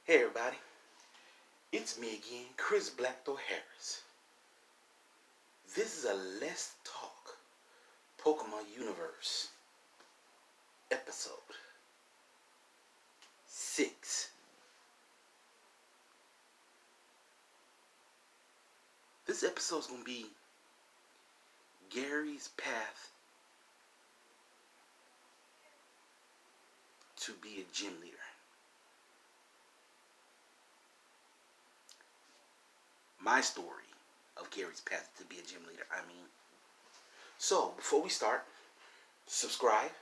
Hey everybody, it's me again, Chris Blackthorn Harris. This is a Let's Talk Pokemon Universe episode 6. This episode is going to be Gary's path to be a gym leader. My story of Gary's path to be a gym leader, So, before we start, subscribe,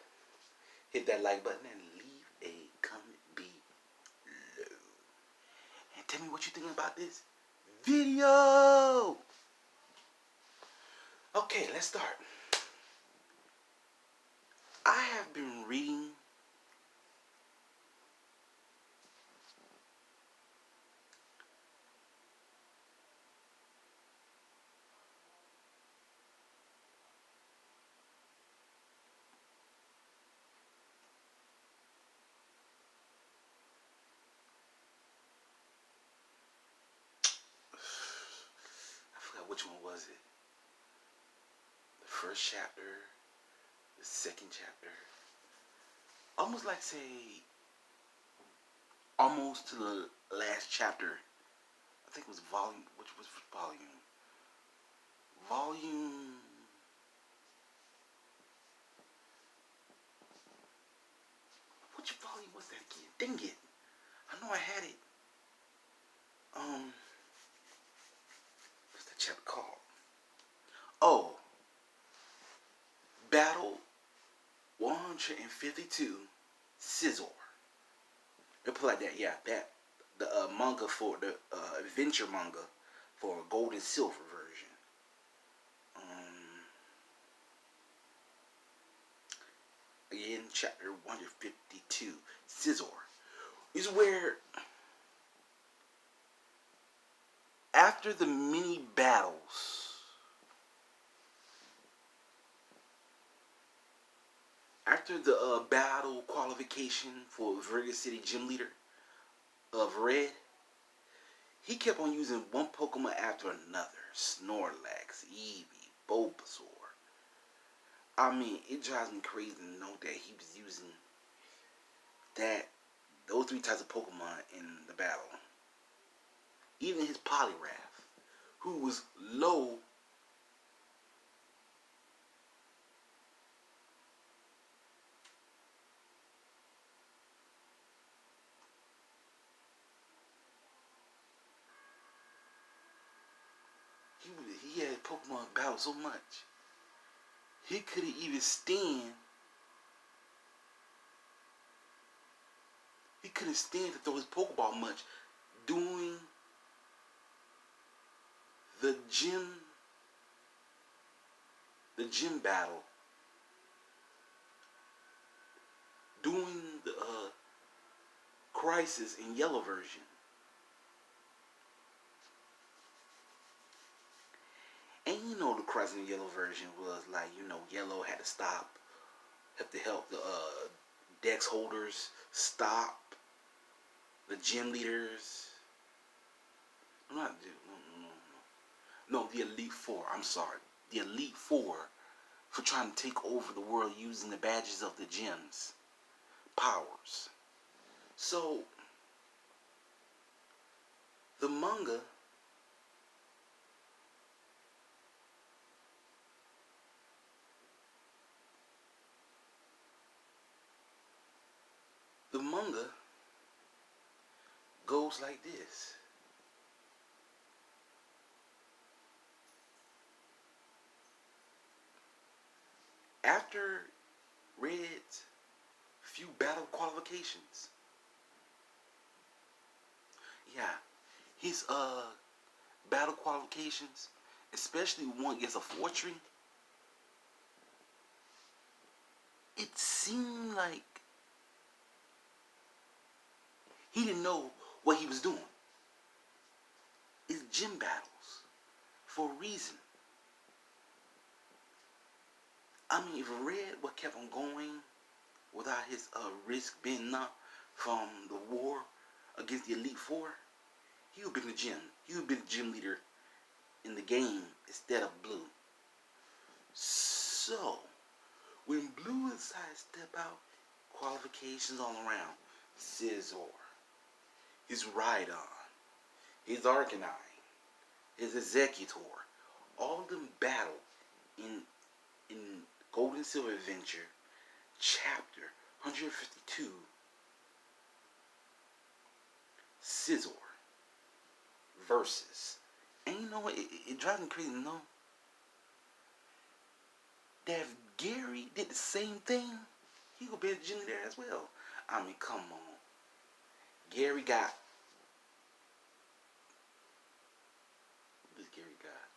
hit that like button, and leave a comment below. And tell me what you think about this video. Okay, let's start. I have been reading I forgot which one was it. The first chapter, the second chapter. Almost like say almost to the last chapter. I think it was volume. Which was volume? Volume. Which volume was that again? Dang it! I know I had it. What's that chapter called? Oh, Battle 152, Scizor. They put like that, yeah. That the manga for the adventure manga for Gold and Silver version. Again, chapter 152, Scizor, is where after the mini battles, after the battle qualification for Veridian City Gym Leader of Red, he kept on using one Pokemon after another. Snorlax, Eevee, Bulbasaur. It drives me crazy to know that he was using those three types of Pokemon in the battle. Even his Poliwrath, who was low he had Pokemon battle so much. He couldn't even stand. He couldn't stand to throw his Pokeball much doing the gym battle. Doing the Crisis in Yellow version. And the Crisis in Yellow version was like, Yellow had to stop, have to help the Dex holders stop the gym leaders. No, the Elite Four. I'm sorry, the Elite Four, for trying to take over the world using the badges of the gyms powers. So the manga goes like this. After Red's few battle qualifications, his battle qualifications, especially one against a Fortune, it seemed like he didn't know what he was doing. It's gym battles for a reason. If Red would kept on going without his risk being knocked from the war against the Elite Four, he would be in the gym. He would be the gym leader in the game instead of Blue. So, when Blue decided to step out, qualifications all around. Scizor, his Rhydon, his Arcanine, his Executor, all of them battle in Gold and Silver Adventure, chapter 152, Scizor versus. And you know what? It drives me crazy to know that if Gary did the same thing, he could be a gym leader as well. I mean, come on. Gary got. What does Gary got?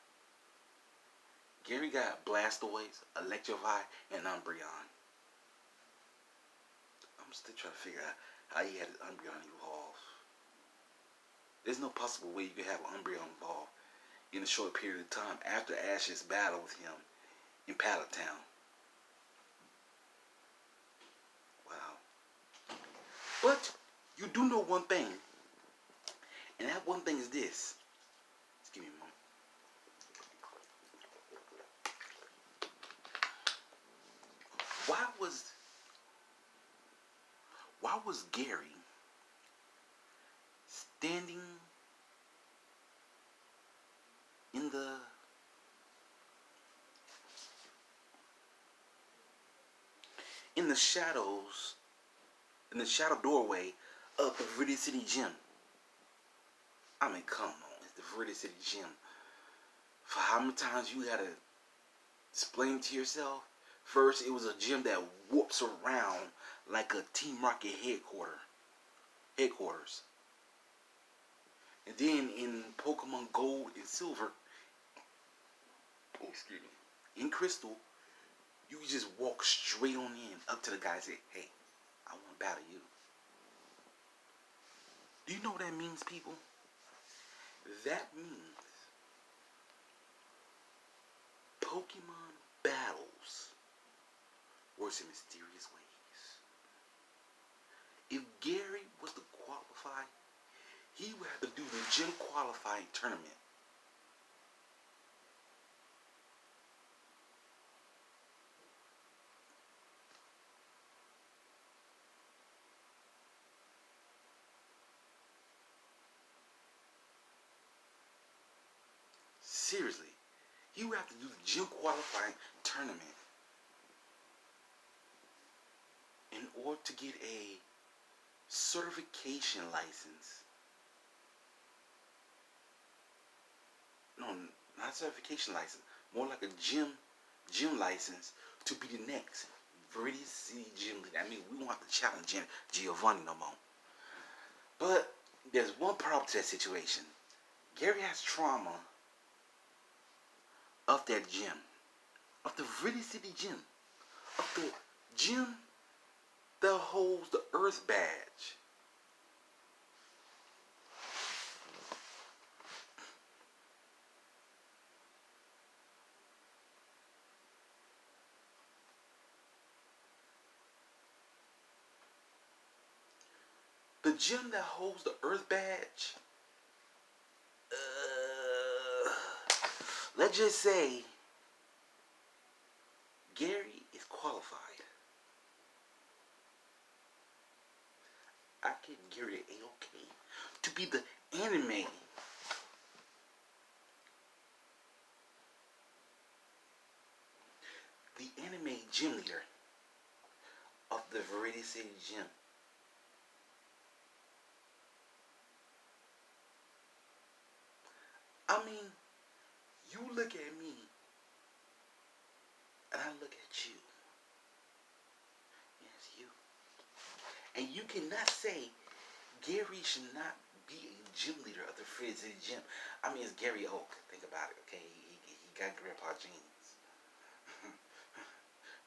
Gary got Blastoise, electivire, and Umbreon. I'm still trying to figure out how he had his Umbreon evolve. There's no possible way you could have Umbreon evolve in a short period of time after Ash's battle with him in Pallet Town. Wow. But you do know one thing, and that one thing is this. Just give me a moment. Why was Gary standing in the shadows, in the shadow doorway of the Viridian City gym? I mean, come on, it's the Viridian City gym. For how many times you had to explain to yourself? First, it was a gym that whoops around like a Team Rocket headquarters. And then in Pokemon Gold and Silver, in Crystal, you can just walk straight on in up to the guy and say, hey, I want to battle you. Do you know what that means, people? That means Pokemon battles works in mysterious ways. If Gary was to qualify, he would have to do the gym qualifying tournament. Seriously, he would have to do the gym qualifying tournament in order to get a certification license. No, not a certification license. More like a gym license to be the next Veridian City gym leader. I mean, we won't have to challenge Giovanni no more. But there's one problem to that situation. Gary has trauma of that gym, of the Veridian City gym, of the gym that holds the Earth badge. The gym that holds the Earth badge, let's just say Gary is qualified. I give Gary an A-OK to be the anime gym leader of the Veridian City gym. I mean, you look at me and I look at you. Yes, you. And you cannot say Gary should not be a gym leader of the Veridian City gym. I mean, it's Gary Oak. Think about it, okay? He got grandpa genes.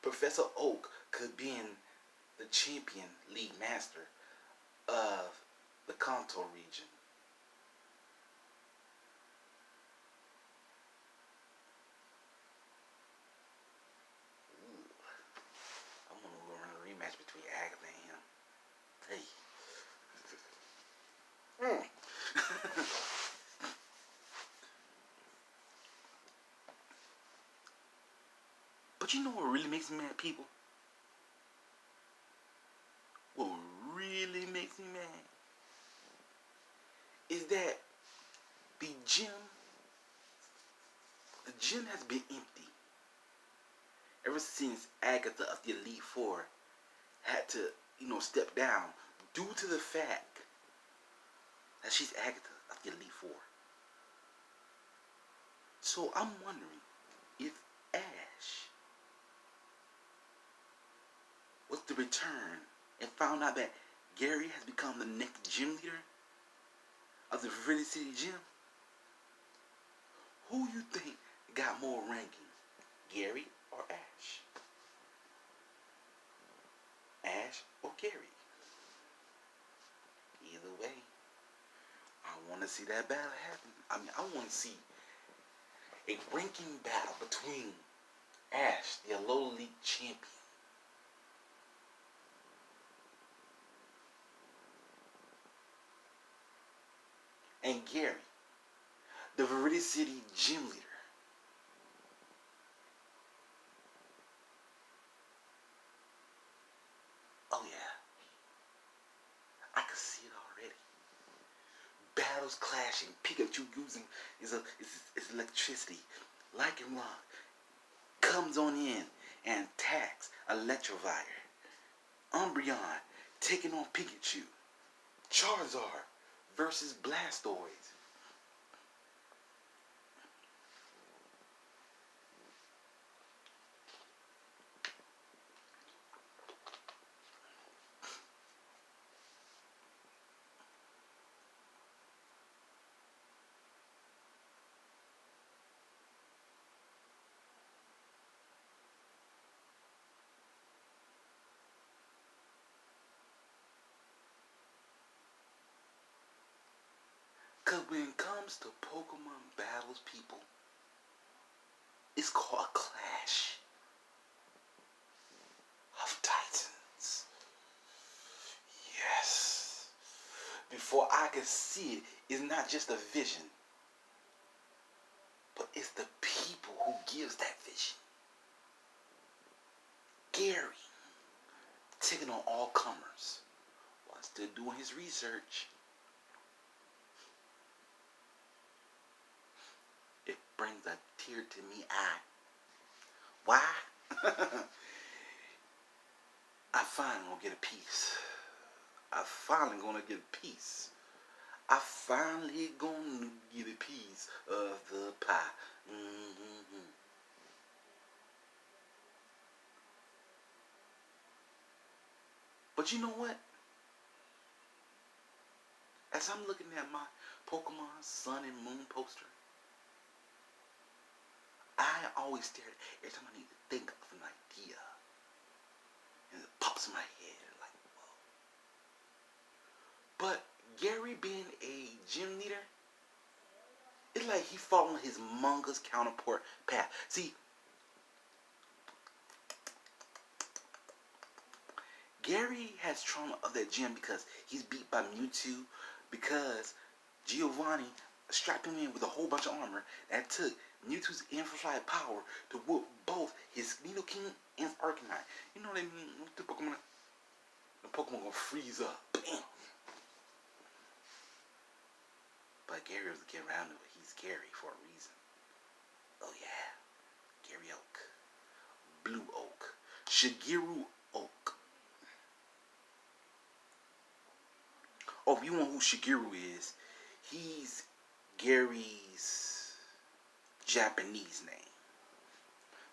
Professor Oak could be in the champion league master of the Kanto region. I'm gonna run a rematch between Agatha and him. Hey. But you know what really makes me mad, people? What really makes me mad is that the gym has been empty ever since Agatha of the Elite Four had to, step down due to the fact that she's Agatha of the Elite Four. So I'm wondering if Ash was to return and found out that Gary has become the next gym leader of the Viridian City gym, who you think got more ranking, Gary or Ash? Ash or Gary? Either way, I want to see that battle happen. I mean, I want to see a ranking battle between Ash, the Alola League champion, and Gary, the Veridian City gym leader. Oh yeah, I can see it already. Battles clashing, Pikachu using his electricity. Lycanroc comes on in and attacks electivire. Umbreon taking on Pikachu. Charizard versus Blastoise. Because when it comes to Pokemon battles, people, it's called a clash of titans. Yes. Before I can see it, it's not just a vision, but it's the people who gives that vision. Gary taking on all comers while still doing his research. It brings a tear to me eye. Why? I finally gonna get a piece. I finally gonna get a piece. I finally gonna get a piece of the pie. But you know what? As I'm looking at my Pokemon Sun and Moon poster, I always stare at it every time I need to think of an idea. And it pops in my head like, whoa. But Gary being a gym leader, it's like he following his manga's counterpart path. See, Gary has trauma of that gym because he's beat by Mewtwo, because Giovanni strapped him in with a whole bunch of armor that took Mewtwo's Inflight power to whoop both his Nidoking and Arcanine. You know what I mean? The Pokemon gonna freeze up. Bam! But Gary was getting around to it. He's Gary for a reason. Oh yeah. Gary Oak. Blue Oak. Shigeru Oak. Oh, if you want who Shigeru is, he's Gary's Japanese name.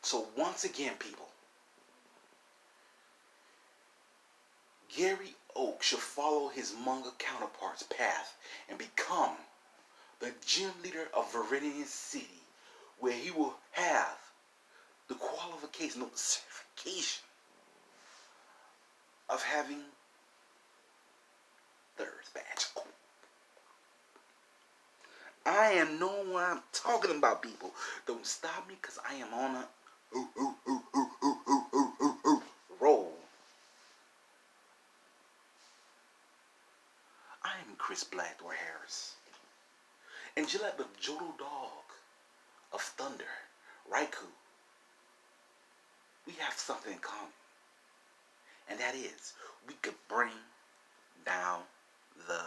So once again, people, Gary Oak should follow his manga counterpart's path and become the gym leader of Viridian City, where he will have the qualification, the certification of having the Earth Badge. Oh. I am knowing what I'm talking about, people. Don't stop me, because I am on a roll. I am Chris Blackthorn Harris. And just like the Johto Dog of Thunder, Raikou, we have something in common. And that is, we could bring down the